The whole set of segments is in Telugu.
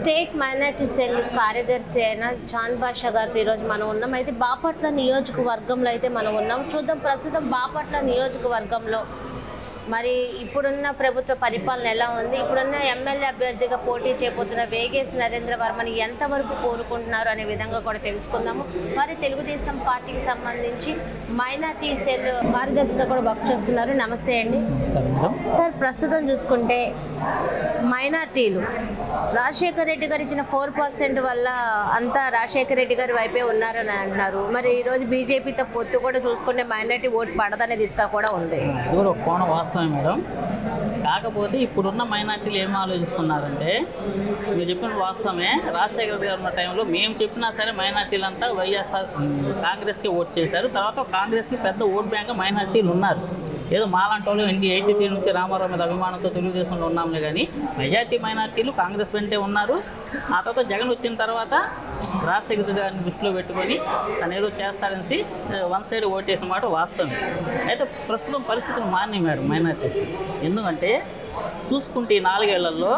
స్టేట్ మైనారిటీ సెల్ కార్యదర్శి అయిన చాంద్ బాషా గారితో ఈరోజు మనం ఉన్నాం. అయితే బాపట్ల నియోజకవర్గంలో అయితే మనం ఉన్నాం. చూద్దాం ప్రస్తుతం బాపట్ల నియోజకవర్గంలో మరి ఇప్పుడున్న ప్రభుత్వ పరిపాలన ఎలా ఉంది, ఇప్పుడున్న ఎమ్మెల్యే అభ్యర్థిగా పోటీ చేయబోతున్న వేగేసి నరేంద్ర వర్మని ఎంతవరకు కోరుకుంటున్నారు అనే విధంగా కూడా తెలుసుకుందాము. మరి తెలుగుదేశం పార్టీకి సంబంధించి మైనార్టీ సెల్ కార్యదర్శిగా కూడా వర్క్ చేస్తున్నారు. నమస్తే అండి సార్. ప్రస్తుతం చూసుకుంటే మైనార్టీలు రాజశేఖర రెడ్డి గారు ఇచ్చిన 4% వల్ల అంతా రాజశేఖర రెడ్డి గారి వైపే ఉన్నారని అంటున్నారు. మరి ఈరోజు బీజేపీతో పొత్తు కూడా చూసుకుంటే మైనార్టీ ఓటు పడదనే దిశగా కూడా ఉంది. మేడం, కాకపోతే ఇప్పుడున్న మైనార్టీలు ఏం ఆలోచిస్తున్నారంటే, మీరు చెప్పిన వాస్తవమే, రాజశేఖర గారు ఉన్న టైంలో మేము చెప్పినా సరే మైనార్టీలు అంతా వైఎస్ఆర్ కాంగ్రెస్కి ఓటు చేశారు. తర్వాత కాంగ్రెస్కి పెద్ద ఓట్ బ్యాంక్ మైనార్టీలు ఉన్నారు. ఏదో మాలాంటి వాళ్ళు 83 నుంచి రామారావు మీద అభిమానంతో తెలుగుదేశంలో ఉన్నాంలే, కానీ మెజార్టీ మైనార్టీలు కాంగ్రెస్ వెంటే ఉన్నారు. ఆ తర్వాత జగన్ వచ్చిన తర్వాత రాజశేఖర గారిని దృష్టిలో పెట్టుకొని తను ఏదో చేస్తాడనేసి వన్ సైడ్ ఓటేసిన మాట వాస్తవం. అయితే ప్రస్తుతం పరిస్థితులు మారినాయి మేడం మైనార్టీస్. ఎందుకంటే చూసుకుంటే ఈ 4 ఏళ్లలో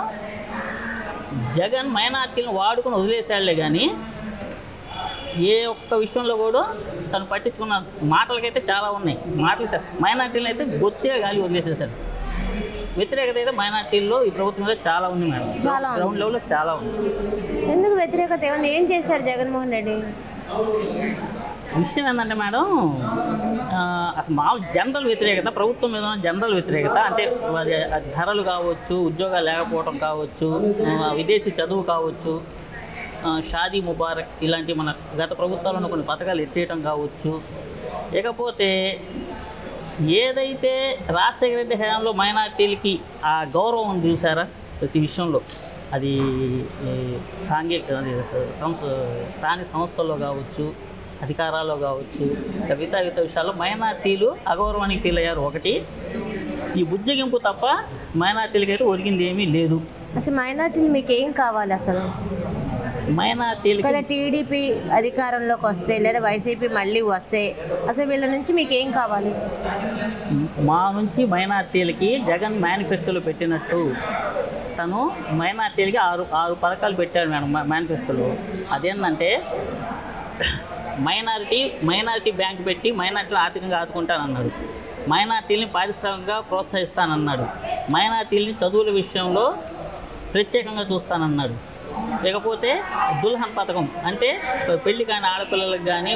జగన్ మైనార్టీలను వాడుకొని వదిలేసాడులే, కానీ ఏ ఒక్క విషయంలో కూడా తను పట్టించుకున్న మాటలకైతే చాలా ఉన్నాయి. మాటలు మైనార్టీలను అయితే బొత్తిగా గాలి వదిలేసేసాడు. వ్యతిరేకత అయితే మైనార్టీల్లో ఈ ప్రభుత్వం మీద చాలా ఉంది మేడం, గ్రౌండ్ లెవెల్లో చాలా ఉంది. ఎందుకు వ్యతిరేకత? ఏం చేశారు జగన్మోహన్ రెడ్డి? విషయం ఏంటంటే మేడం, అసలు మామూలు జనరల్ వ్యతిరేకత, ప్రభుత్వం మీద ఉన్న జనరల్ వ్యతిరేకత అంటే ధరలు కావచ్చు, ఉద్యోగాలు లేకపోవడం కావచ్చు, విదేశీ చదువు కావచ్చు, షాదీ ముబారక్ ఇలాంటి మన గత ప్రభుత్వాలను కొన్ని పథకాలు ఎత్తేయటం కావచ్చు. ఇకపోతే ఏదైతే రాజశేఖర రెడ్డి హయాంలో మైనార్టీలకి ఆ గౌరవం ఉంది చూసారా, ప్రతి విషయంలో అది సాంఘిక స్థానిక సంస్థల్లో కావచ్చు, అధికారాల్లో కావచ్చు, మిగతా విషయాల్లో మైనార్టీలు అగౌరవానికి ఫీల్ అయ్యారు. ఒకటి ఈ బుజ్జగింపు తప్ప మైనార్టీలకి అయితే ఒరిగింది ఏమీ లేదు. అసలు మైనార్టీలు మీకు ఏం కావాలి? అసలు మైనార్టీలకి టీడీపీ అధికారంలోకి వస్తే లేదా వైసీపీ మళ్ళీ వస్తే అసలు వీళ్ళ నుంచి మీకు ఏం కావాలి? మా నుంచి మైనార్టీలకి జగన్ మేనిఫెస్టోలో పెట్టినట్టు తను మైనార్టీలకి 6 పథకాలు పెట్టాడు మేడం మేనిఫెస్టోలో. అదేంటంటే మైనారిటీ బ్యాంక్ పెట్టి మైనార్టీలు ఆర్థికంగా ఆదుకుంటానన్నాడు, మైనార్టీలని పారిశ్రామికంగా ప్రోత్సహిస్తానన్నాడు, మైనార్టీలని చదువుల విషయంలో ప్రత్యేకంగా చూస్తానన్నాడు. లేకపోతే దుల్హన్ పథకం అంటే పెళ్లి కాని ఆడపిల్లలకు కానీ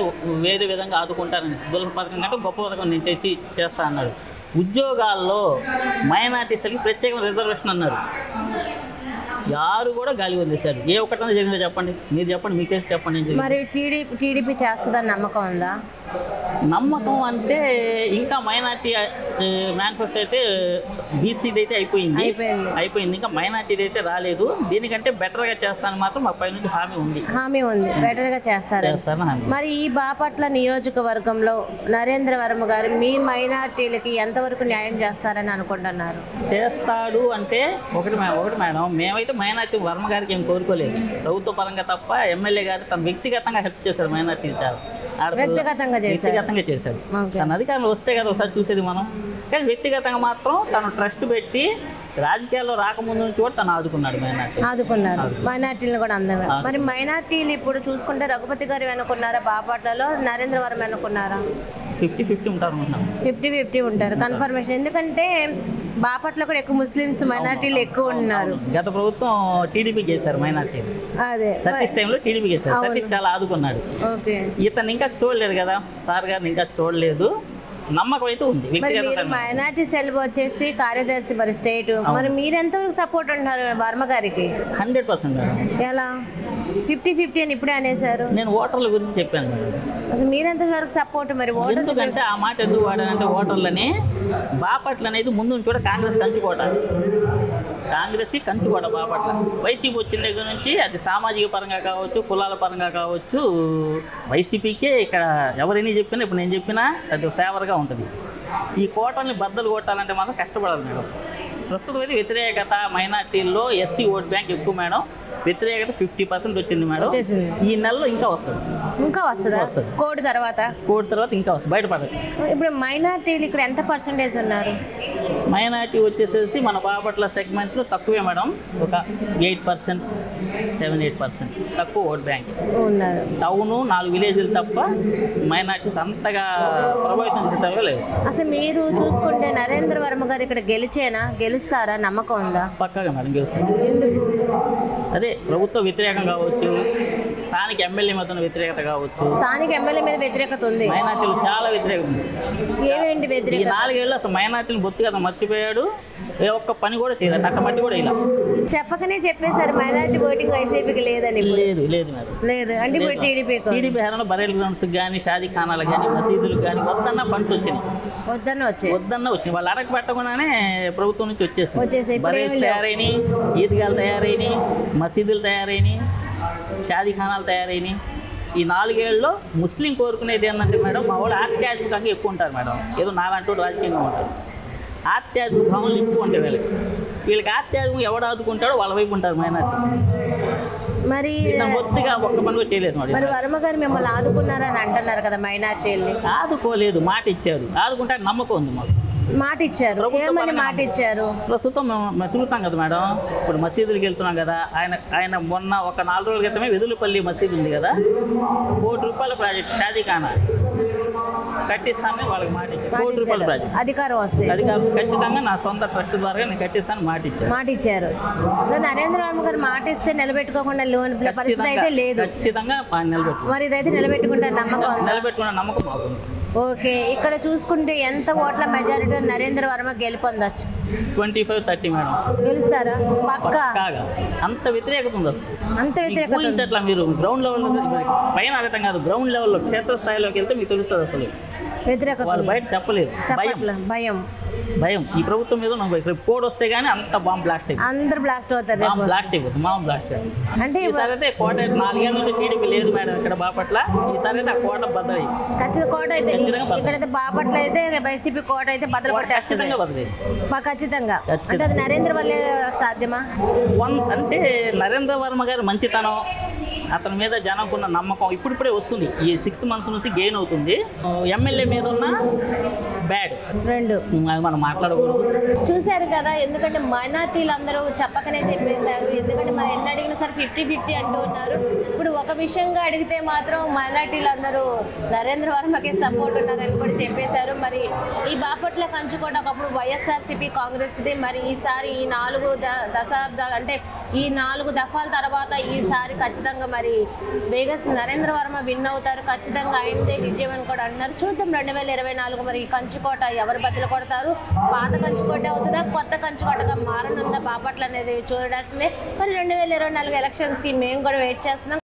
వేరే విధంగా ఆదుకుంటానని దుల్హన్ పథకం కంటే గొప్ప పథకం నేను తెచ్చి చేస్తా అన్నాడు. ఉద్యోగాల్లో మైనార్టీస్కి ప్రత్యేక రిజర్వేషన్ అన్నారు. యారు కూడా గాలి వదిలేశారు. ఏ ఒక్కటన్నా జరిగిందో చెప్పండి, మీరు చెప్పండి, మీ కేసు చెప్పండి. మరి టీడీపీ చేస్తుందని నమ్మకం ఉందా? నమ్మకం అంటే ఇంకా మైనార్టీ మేనిఫెస్టో అయితే బీసీది అయితే అయిపోయింది, ఇంకా మైనార్టీది అయితే రాలేదు. దీనికంటే బెటర్గా చేస్తాను మాత్రం మా పై నుంచి హామీ ఉంది. బెటర్గా చేస్తారు. మరి ఈ బాపట్ల నియోజకవర్గంలో నరేంద్ర వర్మ గారు మీ మైనార్టీలకి ఎంతవరకు న్యాయం చేస్తారని అనుకుంటున్నారు? చేస్తాడు అంటే ఒకటి మేడం, మేమైతే మైనార్టీ వర్మ గారికి ఏం కోరుకోలేదు, ప్రభుత్వ పరంగా తప్ప. ఎమ్మెల్యే గారు తన వ్యక్తిగతంగా హెల్ప్ చేశారు మైనార్టీ, చాలా వ్యక్తిగతంగా చేశాడు. తన అధికారంలో వస్తే కదా ఒకసారి చూసేది మనం, కానీ వ్యక్తిగతంగా మాత్రం తను ట్రస్ట్ పెట్టి రాజకీయాల్లో రాకముందు నుంచి కూడా తను ఆదుకున్నారు మైనార్టీలను కూడా అందరూ. మరి మైనార్టీలు ఇప్పుడు చూసుకుంటే రఘుపతి గారు వెనుకున్నారా బాపట్లలో, నరేంద్ర వర్మ వెనుకున్నారా? 50-50 ఉంటారు. 50-50 ఉంటారు కన్ఫర్మేషన్. ఎందుకంటే బాపట్ల కూడా ఎక్కువ ముస్లిమ్స్ మైనార్టీలు ఎక్కువ ఉన్నారు. గత ప్రభుత్వం టీడీపీ చేశారు మైనార్టీలు, అదే సతీష్ టైంలో టీడీపీ చేశారు. సతీష్ చాలా ఆదుకున్నాడు. ఇతను ఇంకా చూడలేదు కదా, సార్ గారిని ఇంకా చూడలేదు. నమ్మకం అయితే ఉంది. మైనార్టీ సెల్ వచ్చేసి కార్యదర్శి మరి స్టేట్, మరి మీరు ఎంతవరకు సపోర్ట్ ఉంటారు వర్మ గారికి? 100%. ఎలా 50-50 అని ఇప్పుడే అనేసారు? నేను ఓటర్ల గురించి చెప్పాను. అసలు మీరెంత వరకు సపోర్ట్? మరి ఎందుకంటే ఆ మాట ఎందుకు వాడానంటే, ఓటర్లని బాపట్ల అనేది ముందు నుంచి కూడా కాంగ్రెస్ కంచుకోట బాపట్ల. వైసీపీ వచ్చిన దగ్గర నుంచి అది సామాజిక పరంగా కావచ్చు, కులాల పరంగా కావచ్చు, వైసీపీకే ఇక్కడ ఎవరైనా చెప్పినా, ఇప్పుడు నేను చెప్పినా అది ఫేవర్గా ఉంటుంది. ఈ కోటల్ని బద్దలు కొట్టాలంటే మాత్రం కష్టపడాలి మేడం. ప్రస్తుతం అయితే వ్యతిరేకత మైనార్టీల్లో ఎస్సీ ఓట్ బ్యాంక్ ఎక్కువ మేడం. వ్యతిరేకత 50% వచ్చింది మేడం. ఈ నెలలో ఇంకా వస్తుంది. ఇంకా వస్తుందా వస్తుంది. కోడ్ తర్వాత ఇంకా వస్తుంది, బయటపడదు. ఇప్పుడు మైనార్టీలు ఇక్కడ ఎంత పర్సెంటేజ్ ఉన్నారు? మైనార్టీ వచ్చేసేసి మన బాపట్ల సెగ్మెంట్లో తక్కువే మేడం, ఒక 8%, 7-8% తక్కువ ఓట్ బ్యాంక్ ఉన్నారు. టౌను 4 విలేజ్లు తప్ప మైనార్టీస్ అంతగా ప్రభావితం చేసేటవే లేదు. అసలు మీరు చూసుకుంటే నరేంద్ర వర్మ గారు ఇక్కడ గెలుస్తారా నమ్మకం ఉందా? పక్కాగా మేడం గెలుస్తుంది. ఎందుకు? అదే ప్రభుత్వ వ్యతిరేకం కావచ్చు, స్థానిక ఎమ్మెల్యే మీద వ్యతిరేకత కావచ్చు. స్థానిక ఎమ్మెల్యే మీద వ్యతిరేకత ఉంది, మైనార్టీలు చాలా వ్యతిరేకత ఉంది. ఏమేంటి ఈ వ్యతిరేకత? 4 ఏళ్ళు అసలు మైనార్టీలు బొత్తిగా మర్చిపోయాడు, ఏ ఒక్క పని కూడా చేయలేదు, అట్టమట్టి కూడా ఇలా చెప్పకనే చెప్పేశారు మైనార్టీ ఓటింగ్ వైసీపీకి లేదని. లేదు మేడం, లేదు అంటే ఇప్పుడు టీడీపీ హయాంలో బరేల్ గ్రౌండ్స్కి కానీ, షాదీ ఖానాలకు కానీ, మసీదులకు కానీ వద్దన్న ఫండ్స్ వచ్చినాయి. వద్దన్న వచ్చినాయి, వాళ్ళు అడగ పెట్టకుండానే ప్రభుత్వం నుంచి వచ్చేసి బరేల్ తయారైనాయి, ఈద్గాలు తయారైనాయి, మసీదులు తయారైనాయి, షాదీ ఖానాలు తయారైనాయి. ఈ 4 ఏళ్ళలో ముస్లిం కోరుకునేది ఏంటంటే మేడం, మా వాళ్ళు ఆధ్యాత్మికంగా ఎక్కువ ఉంటారు మేడం, ఏదో నాలాంటి వాడు రాజకీయంగా ఉంటారు. ఆధ్యాత్మిక భావనలు ఎక్కువ ఉంటాయి వీళ్ళకి ఆధ్యాత్మికం ఎవడు ఆదుకుంటాడో వాళ్ళ వైపు ఉంటారు మైనార్టీ. మరి బొత్తిగా ఒక్క పని కూడా చేయలేదు మరి వర్మ గారు మిమ్మల్ని ఆదుకున్నారని అంటున్నారు కదా మైనార్టీల్ని. ఆదుకోలేదు, మాట ఇచ్చారు, ఆదుకుంటే నమ్మకం ఉంది మాకు. మాట ఇచ్చారు, ఏమని మాట ఇచ్చారు? ప్రస్తుతం మేము తిరుగుతాం కదా మేడం, ఇప్పుడు మసీదులకు వెళ్తున్నాం కదా. ఆయన మొన్న ఒక 4 రోజుల క్రితమే వెదులుపల్లి మసీదు ఉంది కదా, ₹1 కోటి ప్రాజెక్ట్ షాదీ ఖానా కట్టిస్తానని వాళ్ళకి మాట ఇచ్చారు. ₹1 కోటి ప్రాజెక్ట్ అధికారం వస్తే ఖచ్చితంగా నా సొంత ట్రస్ట్ ద్వారా నేను కట్టిస్తాను మాట ఇచ్చారు. నరేంద్ర వర్మ గారు మాట ఇస్తే నిలబెట్టుకోకుండా లోన్ పరిస్థితి అయితే లేదు. ఖచ్చితంగా మరి ఇదైతే నిలబెట్టుకుంటారు నమ్మకం మాకు. ఓకే, ఇక్కడ చూసుకుంటే ఎంత ఓట్ల మెజారిటీ నరేంద్ర వర్మ గెలుపొందొచ్చు? 25-30 మేడం. గెలుస్తారా? పక్కా. అంత వ్యతిరేకత ఉంది అసలు, అంత వ్యతిరేకత. అట్లా మీరు గ్రౌండ్ లెవెల్ పైన అడగటం కాదు, గ్రౌండ్ లెవెల్లో క్షేత్రస్థాయిలోకి వెళ్తే మీకు తెలుస్తుంది అసలు వ్యతిరేకత. వాళ్ళు బయట చెప్పలేదు, భయం ఈ ప్రభుత్వం మీద. కోడ్ వస్తే గానీ అంత బాంబ్ బ్లాస్ట్ అయిపోతుంది, అందరు బ్లాస్ట్ అవుతారు, బ్లాస్ట్ అంటే ఈసారి అయితే కోట 4 ఏళ్ళ నుంచి టీడీపీ లేదు మేడం ఇక్కడ బాపట్ల. ఈసారి అయితే ఆ కోట బద్దలై కోట అయితే ఇక్కడైతే బాపట్ల అయితే వైసీపీ కోట అయితే బద్దలు కొట్టేస్తుంది ఖచ్చితంగా. అంటే అది నరేంద్ర వల్లే సాధ్యమా? అంటే నరేంద్ర వర్మ గారి మంచితనం, అతని మీద జనంకున్న నమ్మకం ఇప్పుడిప్పుడే వస్తుంది. ఈ 6 months నుంచి గెయిన్ అవుతుంది. ఎమ్మెల్యే మీద ఉన్న బ్యాడ్ రెండు మనం మాట్లాడకూడదు. చూశారు కదా, ఎందుకంటే మైనార్టీలు అందరూ చెప్పకనే చెప్పేశారు. ఎందుకంటే మనం ఎన్ని అడిగినా సరే 50-50 అంటూ ఉన్నారు. ఇప్పుడు ఒక విషయంగా అడిగితే మాత్రం మైనార్టీలు అందరూ నరేంద్ర వర్మకి సపోర్ట్ ఉన్నారని కూడా చెప్పేశారు. మరి ఈ బాపట్ల కంచుకోట ఒకప్పుడు వైఎస్ఆర్సీపీ కాంగ్రెస్ది. మరి ఈసారి ఈ 4 దశాబ్దాలు అంటే ఈ 4 దఫాల తర్వాత ఈసారి ఖచ్చితంగా మరి వేగస్ నరేంద్ర వర్మ విన్ అవుతారు. ఖచ్చితంగా ఆయనదే విజయం అని కూడా అంటున్నారు. చూద్దాం 2024 మరి ఈ కంచుకోట ఎవరు బదులు కొడతారు? పాత కంచుకోట అవుతుందా, కొత్త కంచుకోటగా మారనుందా బాపట్ల అనేది చూడాల్సిందే. మరి 2024 ఎలక్షన్స్కి మేము కూడా వెయిట్ చేస్తున్నాం.